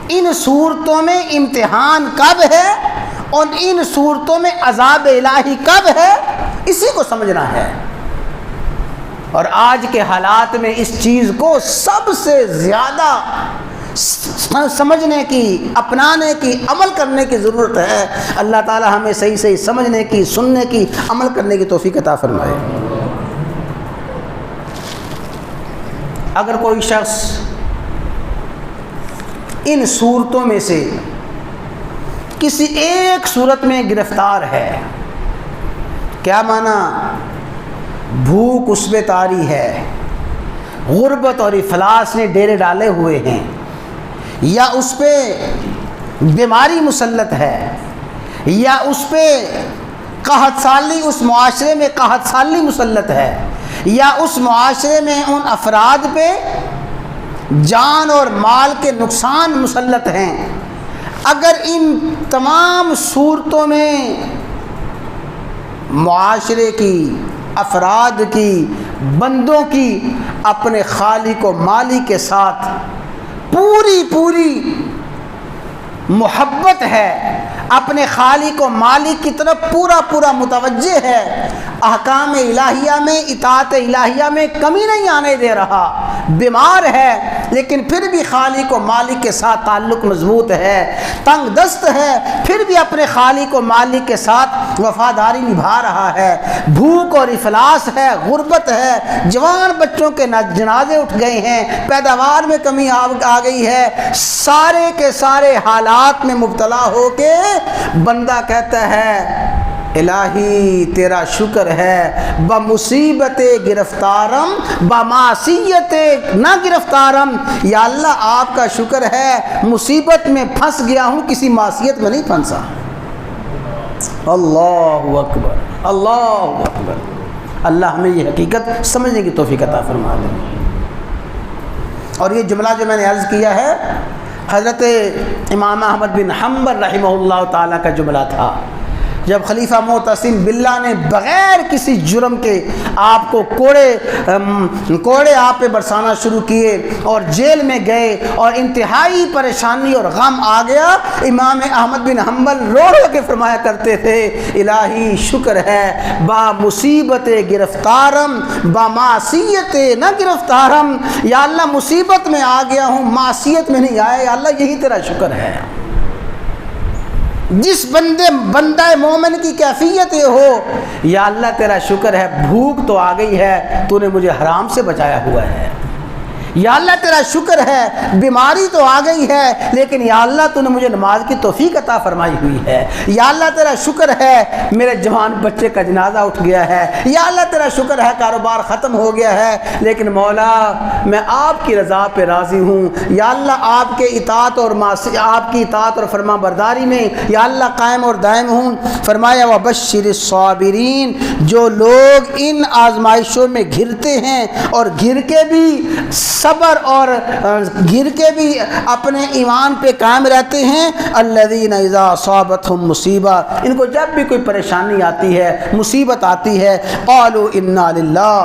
ان صورتوں میں امتحان کب ہے اور ان صورتوں میں عذاب الہی کب ہے، اسی کو سمجھنا ہے۔ اور آج کے حالات میں اس چیز کو سب سے زیادہ سمجھنے کی، اپنانے کی، عمل کرنے کی ضرورت ہے۔ اللہ تعالی ہمیں صحیح صحیح سمجھنے کی، سننے کی، عمل کرنے کی توفیق عطا فرمائے۔ اگر کوئی شخص ان صورتوں میں سے کسی ایک صورت میں گرفتار ہے، کیا معنی؟ بھوک اس پہ طاری ہے، غربت اور افلاس نے ڈیرے ڈالے ہوئے ہیں، یا اس پہ بیماری مسلط ہے، یا اس پہ قحط سالی، اس معاشرے میں قحط سالی مسلط ہے، یا اس معاشرے میں ان افراد پہ جان اور مال کے نقصان مسلط ہیں، اگر ان تمام صورتوں میں معاشرے کی، افراد کی، بندوں کی اپنے خالق و مالک کے ساتھ پوری محبت ہے، اپنے خالق و مالک کی طرف پورا متوجہ ہے، احکام الہیہ میں، اطاعت الہیہ میں کمی نہیں آنے دے رہا، بیمار ہے لیکن پھر بھی خالق و مالک کے ساتھ تعلق مضبوط ہے، تنگ دست ہے پھر بھی اپنے خالق و مالک کے ساتھ وفاداری نبھا رہا ہے، بھوک اور افلاس ہے، غربت ہے، جوان بچوں کے جنازے اٹھ گئے ہیں، پیداوار میں کمی آ گئی ہے، سارے کے سارے حالات میں مبتلا ہو کے بندہ کہتا ہے الہی تیرا شکر ہے، بمصیبت گرفتارم بمعصیت نہ گرفتارم، یا اللہ آپ کا شکر ہے مصیبت میں پھنس گیا ہوں، کسی معصیت میں نہیں پھنسا۔ اللہ اکبر، اللہ اکبر۔ اللہ ہمیں یہ حقیقت سمجھنے کی توفیق عطا فرما دے۔ اور یہ جملہ جو میں نے عرض کیا ہے حضرت امام احمد بن حنبل رحمہ اللہ تعالیٰ کا جملہ تھا، جب خلیفہ معتصم باللہ نے بغیر کسی جرم کے آپ کو کوڑے آپ پہ برسانا شروع کیے اور جیل میں گئے اور انتہائی پریشانی اور غم آ گیا، امام احمد بن حنبل رو کے فرمایا کرتے تھے الہی شکر ہے با مصیبت گرفتارم با معصیت نہ گرفتارم، یا اللہ مصیبت میں آ گیا ہوں، معصیت میں نہیں آیا، یا اللہ یہی تیرا شکر ہے۔ جس بندہ مومن کی کیفیت یہ ہو، یا اللہ تیرا شکر ہے بھوک تو آ گئی ہے، تو نے مجھے حرام سے بچایا ہوا ہے، یا اللہ تیرا شکر ہے بیماری تو آ گئی ہے لیکن یا اللہ تو نے مجھے نماز کی توفیق عطا فرمائی ہوئی ہے، یا اللہ تیرا شکر ہے میرے جوان بچے کا جنازہ اٹھ گیا ہے، یا اللہ تیرا شکر ہے کاروبار ختم ہو گیا ہے، لیکن مولا میں آپ کی رضا پہ راضی ہوں، یا اللہ آپ کے اطاعت اور آپ کی اطاعت اور فرما برداری میں یا اللہ قائم اور دائم ہوں۔ فرمایا وبشر الصابرین، جو لوگ ان آزمائشوں میں گھرتے ہیں اور گر کے بھی صبر اور گر کے بھی اپنے ایمان پہ قائم رہتے ہیں، الذین اذا اصابتہم مصیبہ، ان کو جب بھی کوئی پریشانی آتی ہے، مصیبت آتی ہے، قالوا انا للہ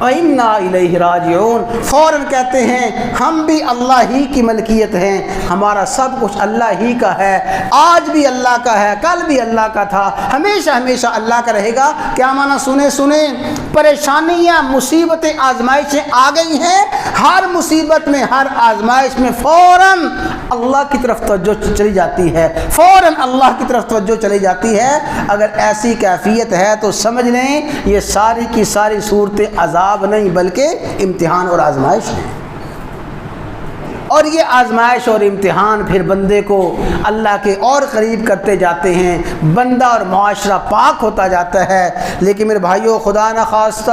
وانا الیہ راجعون، فوراً کہتے ہیں ہم بھی اللہ ہی کی ملکیت ہیں، ہمارا سب کچھ اللہ ہی کا ہے، آج بھی اللہ کا ہے، کل بھی اللہ کا تھا، ہمیشہ ہمیشہ اللہ کا رہے گا۔ کیا معنی؟ سنیں پریشانیاں، مصیبتیں، آزمائشیں آ گئی ہیں، ہر مصیبت میں، ہر آزمائش میں فوراً اللہ کی طرف توجہ چلی جاتی ہے، فوراً اللہ کی طرف توجہ چلی جاتی ہے۔ اگر ایسی کیفیت ہے تو سمجھ لیں یہ ساری کی ساری صورتیں عذاب نہیں بلکہ امتحان اور آزمائش ہیں، اور یہ آزمائش اور امتحان پھر بندے کو اللہ کے اور قریب کرتے جاتے ہیں، بندہ اور معاشرہ پاک ہوتا جاتا ہے۔ لیکن میرے بھائیوں خدا نہ خواستہ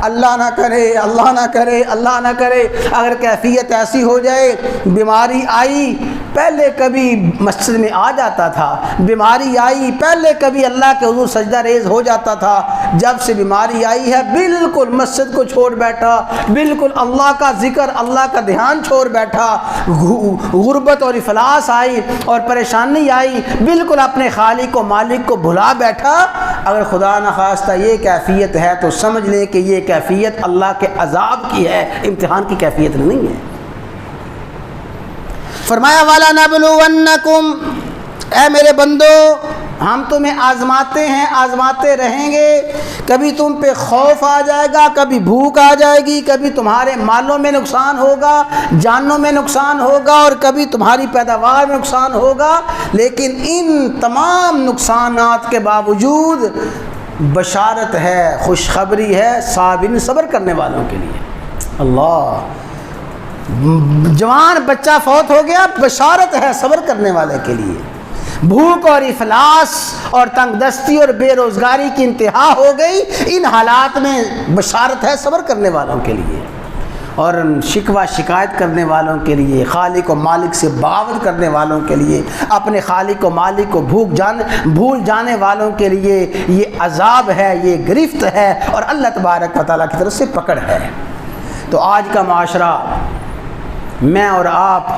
اللہ نہ کرے، اللہ نہ کرے، اللہ نہ کرے، اگر کیفیت ایسی ہو جائے، بیماری آئی، پہلے کبھی مسجد میں آ جاتا تھا، بیماری آئی پہلے کبھی اللہ کے حضور سجدہ ریز ہو جاتا تھا، جب سے بیماری آئی ہے بالکل مسجد کو چھوڑ بیٹھا، بالکل اللہ کا ذکر، اللہ کا دھیان چھوڑ بیٹھا، غربت اور افلاس آئی اور پریشانی آئی، بالکل اپنے خالق و مالک کو بھلا بیٹھا۔ اگر خدا نہ خواستہ یہ کیفیت ہے تو سمجھ لیں کہ یہ کیفیت اللہ کے عذاب کی ہے، امتحان کی کیفیت نہیں ہے۔ فرمایا والا نبلونکم، اے میرے بندو ہم تمہیں آزماتے ہیں، آزماتے رہیں گے۔ کبھی تم پہ خوف آ جائے گا، کبھی بھوک آ جائے گی، کبھی تمہارے مالوں میں نقصان ہوگا، جانوں میں نقصان ہوگا، اور کبھی تمہاری پیداوار میں نقصان ہوگا، لیکن ان تمام نقصانات کے باوجود بشارت ہے، خوشخبری ہے صابرین، صبر کرنے والوں کے لیے۔ اللہ، جوان بچہ فوت ہو گیا، بشارت ہے صبر کرنے والے کے لیے۔ بھوک اور افلاس اور تنگ دستی اور بے روزگاری کی انتہا ہو گئی، ان حالات میں بشارت ہے صبر کرنے والوں کے لیے، اور شکوہ شکایت کرنے والوں کے لیے، خالق و مالک سے بغاوت کرنے والوں کے لیے، اپنے خالق و مالک کو بھول جانے والوں کے لیے یہ عذاب ہے، یہ گرفت ہے، اور اللہ تبارک و تعالیٰ کی طرف سے پکڑ ہے۔ تو آج کا معاشرہ، میں اور آپ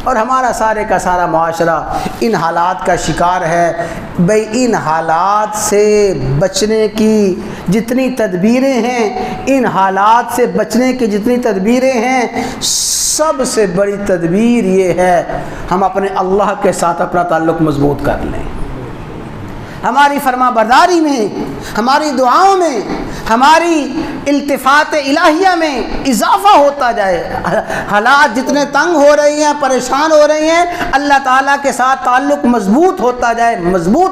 اور ہمارا سارے کا سارا معاشرہ ان حالات کا شکار ہے۔ بھئی ان حالات سے بچنے کی جتنی تدبیریں ہیں، ان حالات سے بچنے کی جتنی تدبیریں ہیں، سب سے بڑی تدبیر یہ ہے ہم اپنے اللہ کے ساتھ اپنا تعلق مضبوط کر لیں، ہماری فرما برداری میں، ہماری دعاؤں میں، ہماری التفات الہیہ میں اضافہ ہوتا جائے۔ حالات جتنے تنگ ہو رہی ہیں، پریشان ہو رہی ہیں، اللہ تعالیٰ کے ساتھ تعلق مضبوط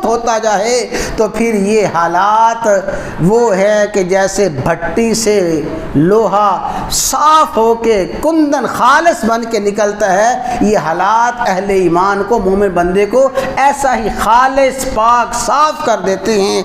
ہوتا جائے، تو پھر یہ حالات وہ ہے کہ جیسے بھٹی سے لوہا صاف ہو کے کندن خالص بن کے نکلتا ہے، یہ حالات اہل ایمان کو، مومن بندے کو ایسا ہی خالص پاک صاف کر دیتے ہیں